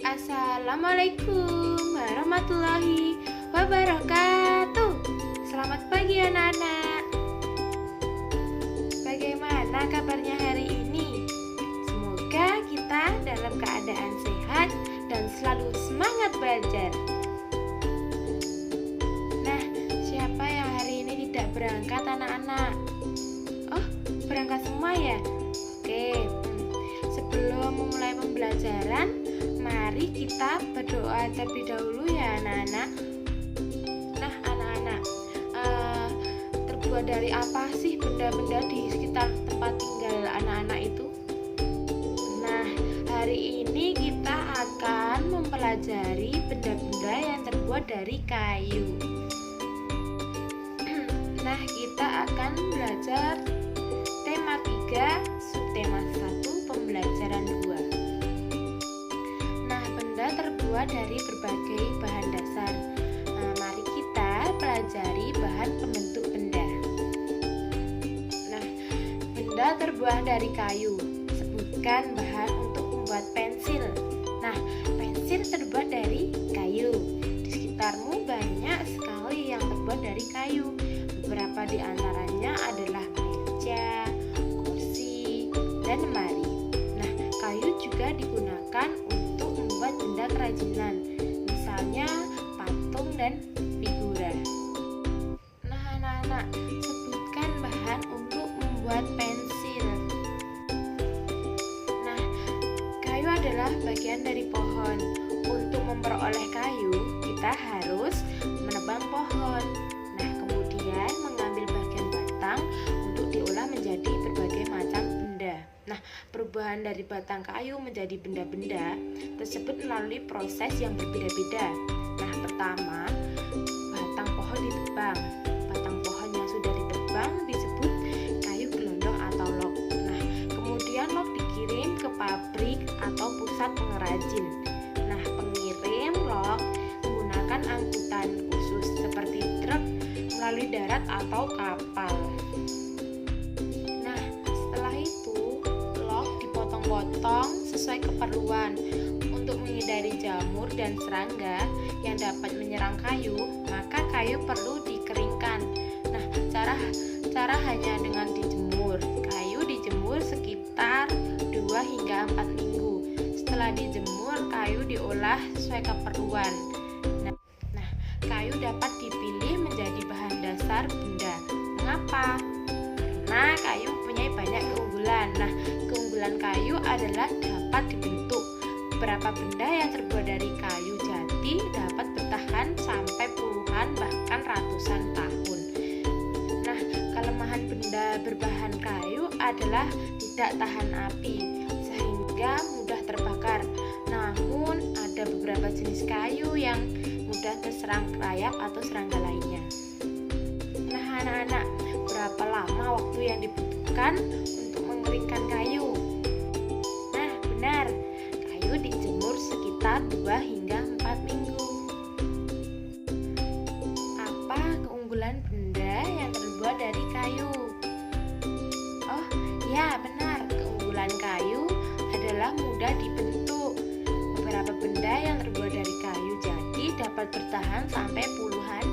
Assalamualaikum warahmatullahi wabarakatuh. Selamat pagi anak-anak. Bagaimana kabarnya hari ini? Semoga kita dalam keadaan sehat dan selalu semangat belajar. Nah, siapa yang hari ini tidak berangkat anak-anak? Oh, berangkat semua ya? Oke, sebelum memulai pembelajaran, mari kita berdoa terlebih dahulu ya anak-anak. Nah anak-anak, terbuat dari apa sih benda-benda di sekitar tempat tinggal anak-anak itu? Nah, hari ini kita akan mempelajari benda-benda yang terbuat dari kayu. Nah, kita akan belajar tema 3, subtema 1, pembelajaran 2. Terbuat dari berbagai bahan dasar. Nah, mari kita pelajari bahan pembentuk benda. Nah, benda terbuat dari kayu. Sebutkan bahan untuk membuat pensil. Nah, pensil terbuat dari kayu. Di sekitarmu banyak sekali yang terbuat dari kayu. Beberapa di antaranya adalah meja, kursi, dan lemari. Nah, kayu juga digunakan untuk membuat benda kerajinan, misalnya patung dan figura. Nah anak-anak, sebutkan bahan untuk membuat pensil. Nah, kayu adalah bagian dari pohon. Untuk memperoleh kayu, kita harus menebang pohon. Nah, kemudian mengambil bagian batang untuk diolah menjadi berbagai macam benda. Nah, perubahan dari batang kayu menjadi benda-benda tersebut melalui proses yang berbeda-beda. Nah, pertama, batang pohon ditebang. Batang pohon yang sudah ditebang disebut kayu gelondong atau log. Nah, kemudian log dikirim ke pabrik atau pusat pengrajin. Nah, pengirim log menggunakan angkutan khusus seperti truk melalui darat atau kapal. Potong sesuai keperluan. Untuk menghindari jamur dan serangga yang dapat menyerang kayu, maka kayu perlu dikeringkan. Nah, cara hanya dengan dijemur. Kayu dijemur sekitar 2 hingga 4 minggu. Setelah dijemur, kayu diolah sesuai keperluan. Nah, kayu dapat dipilih menjadi bahan dasar benda. Mengapa? Karena kayu mempunyai banyak keunggulan. Nah, keunggulan kayu adalah dapat dibentuk. Beberapa benda yang terbuat dari kayu jati dapat bertahan sampai puluhan bahkan ratusan tahun. Nah, kelemahan benda berbahan kayu adalah tidak tahan api sehingga mudah terbakar. Namun, ada beberapa jenis kayu yang mudah terserang rayap atau serangga lainnya. Nah, anak-anak, berapa lama waktu yang dibutuhkan untuk mengeringkan kayu? Nah, benar, kayu dijemur sekitar 2 hingga 4 minggu. Apa keunggulan benda yang terbuat dari kayu? Oh, ya benar, keunggulan kayu adalah mudah dibentuk. Beberapa benda yang terbuat dari kayu jati dapat bertahan sampai puluhan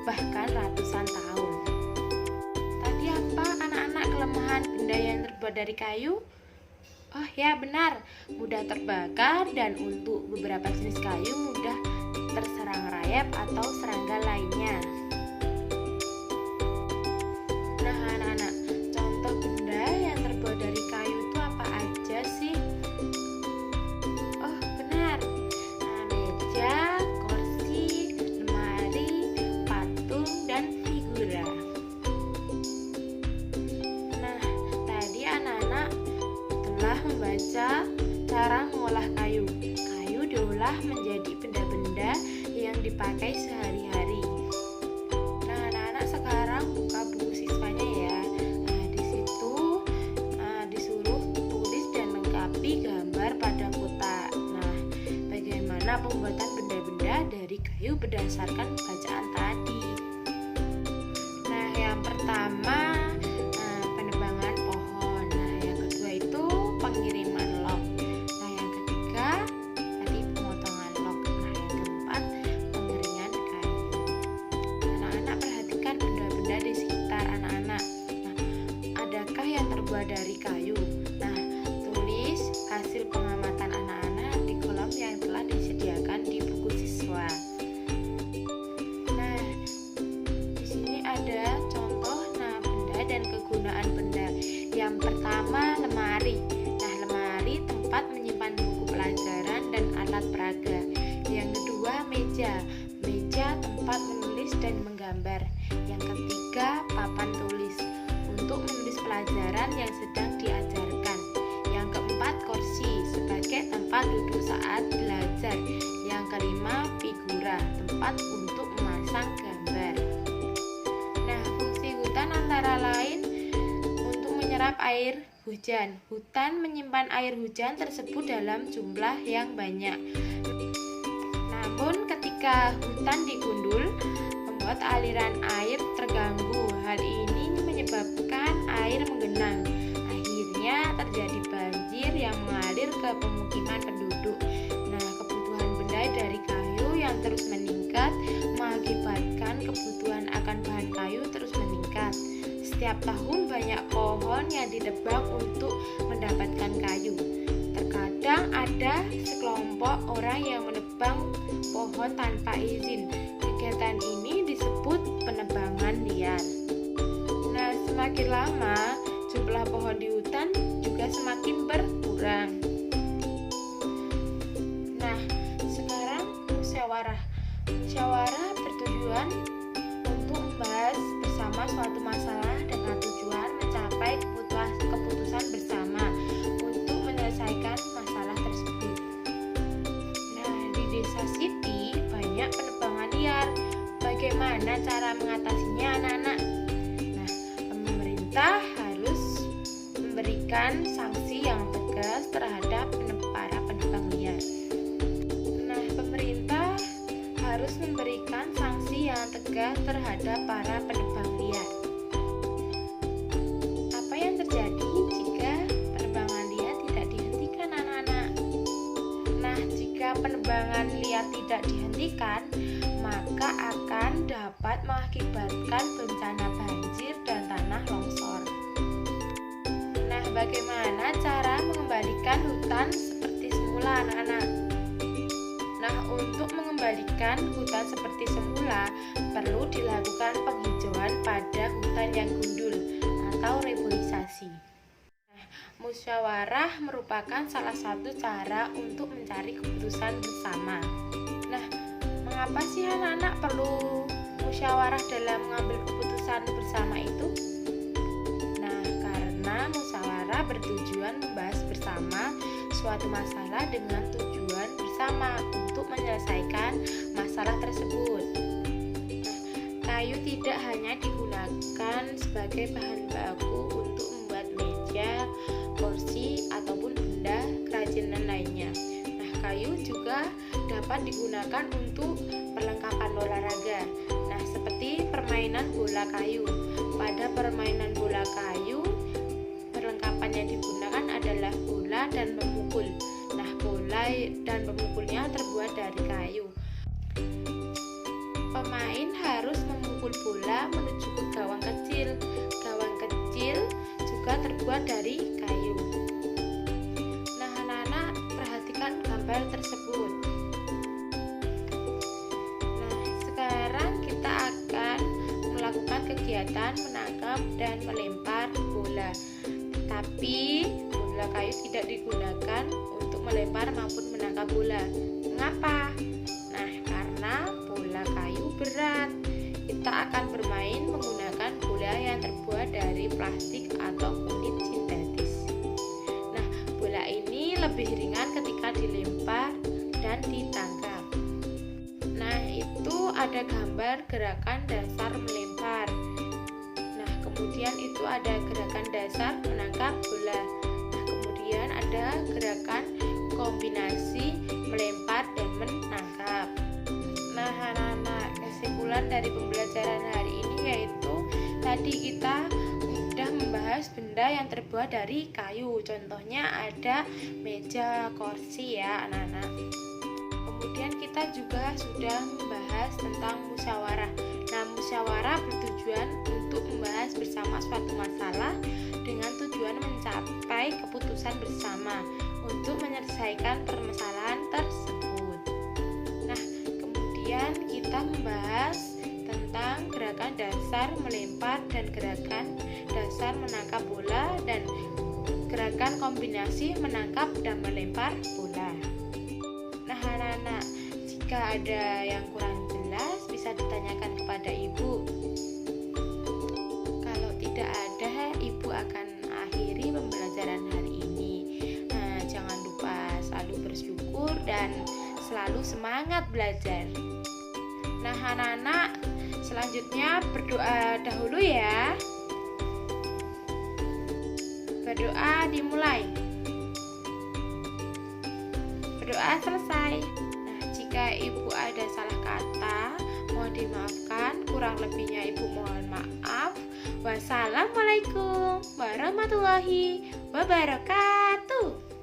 bahkan ratusan tahun. Tadi apa anak-anak kelemahan benda yang terbuat dari kayu? Oh ya benar, mudah terbakar dan untuk beberapa jenis kayu mudah terserang rayap atau serangga lainnya. Nah anak-anak, contoh benda yang terbuat dari kayu itu apa aja sih? Oh benar, meja, kursi, lemari, patung, dan figura. Nah, tadi anak-anak telah membaca cara mengolah kayu. Kayu diolah menjadi benda-benda yang dipakai sehari-hari. Nah, anak-anak sekarang buka buku siswanya ya. Nah, di situ disuruh tulis dan lengkapi gambar pada kotak. Nah, bagaimana pembuatan benda-benda dari kayu berdasarkan bacaan tadi? Nah, yang pertama penebangan pohon. Nah, yang kedua itu pengiriman log. Nah, yang ketiga tadi meja. Meja tempat menulis dan menggambar. Yang ketiga, papan tulis untuk menulis pelajaran yang sedang diajarkan. Yang keempat, kursi sebagai tempat duduk saat belajar. Yang kelima, figura, tempat untuk memasang gambar. Nah, fungsi hutan antara lain untuk menyerap air hujan. Hutan menyimpan air hujan tersebut dalam jumlah yang banyak. Namun ketika hutan digundul, membuat aliran air terganggu. Hal ini menyebabkan air menggenang. Akhirnya terjadi banjir yang mengalir ke pemukiman penduduk. Nah, kebutuhan benda dari kayu yang terus meningkat mengakibatkan kebutuhan akan bahan kayu terus meningkat. Setiap tahun banyak pohon yang ditebang untuk mendapatkan kayu. Terkadang ada sekelompok orang yang menebang pohon tanpa izin. Kegiatan ini disebut penebangan liar. Nah, semakin lama jumlah pohon di hutan juga semakin berkurang. Nah, sekarang musyawarah. Musyawarah bertujuan untuk membahas bersama suatu masalah dengan tujuan mencapai keputusan bersama untuk menyelesaikan masalah tersebut. Nah, di desa Siti banyak penebangan liar. Bagaimana cara mengatasinya, anak-anak? Nah, pemerintah harus memberikan sanksi yang tegas terhadap para penebang liar. Nah, pemerintah harus memberikan sanksi yang tegas terhadap para penebang liar. Apa yang terjadi jika penebangan liar tidak dihentikan, anak-anak? Nah, jika penebangan liar tidak dihentikan, maka akan dapat mengakibatkan bencana banjir dan tanah longsor. Nah, bagaimana cara mengembalikan hutan seperti semula, anak-anak? Nah, untuk mengembalikan hutan seperti semula, perlu dilakukan penghijauan pada hutan yang gundul atau reboisasi. Nah, musyawarah merupakan salah satu cara untuk mencari keputusan bersama. Nah, mengapa sih anak-anak perlu musyawarah dalam mengambil keputusan bersama itu? Nah, karena musyawarah bertujuan membahas bersama suatu masalah dengan tujuan bersama untuk menyelesaikan masalah tersebut. Nah, kayu tidak hanya digunakan sebagai bahan baku untuk membuat meja, kursi, ataupun benda kerajinan lainnya. Nah, kayu juga dapat digunakan untuk perlengkapan olahraga. Nah, seperti permainan bola kayu. Pada permainan bola kayu, perlengkapan yang digunakan adalah bola dan pemukul. Nah, bola dan pemukulnya terbuat dari kayu. Pemain harus memukul bola menuju ke gawang kecil. Gawang kecil juga terbuat dari kayu. Nah, anak-anak perhatikan gambar tersebut. Nah, sekarang kita akan melakukan kegiatan menangkap dan melempar bola. Tapi bola kayu tidak digunakan untuk melempar maupun menangkap bola. Mengapa? Nah, karena bola kayu berat. Kita akan bermain menggunakan bola yang terbuat dari plastik atau kulit sintetis. Nah, bola ini lebih ringan ketika dilempar dan ditangkap. Nah, itu ada gambar gerakan dasar melempar. Nah, kemudian itu ada gerakan dasar menangkap bola. Nah, kemudian ada gerakan kombinasi melempar dan menangkap. Nah, anak-anak, kesimpulan dari pembelajaran hari ini yaitu tadi kita sudah membahas benda yang terbuat dari kayu. Contohnya ada meja, kursi ya, anak-anak. Kemudian kita juga sudah membahas tentang musyawarah. Nah, musyawarah bertujuan untuk membahas bersama suatu masalah dengan tujuan mencapai keputusan bersama untuk menyelesaikan permasalahan tersebut. Nah, kemudian kita membahas tentang gerakan dasar melempar dan gerakan dasar menangkap bola dan gerakan kombinasi menangkap dan melempar bola. Nah, anak-anak, jika Jika ada yang kurang jelas, bisa ditanyakan kepada ibu. Kalau tidak ada, ibu akan akhiri pembelajaran hari ini. Nah, jangan lupa selalu bersyukur dan selalu semangat belajar. Nah, anak-anak, selanjutnya berdoa dahulu ya. Berdoa dimulai. Berdoa selesai. Nah, jika ibu ada salah kata, mohon dimaafkan. Kurang lebihnya ibu mohon maaf. Wassalamualaikum warahmatullahi wabarakatuh.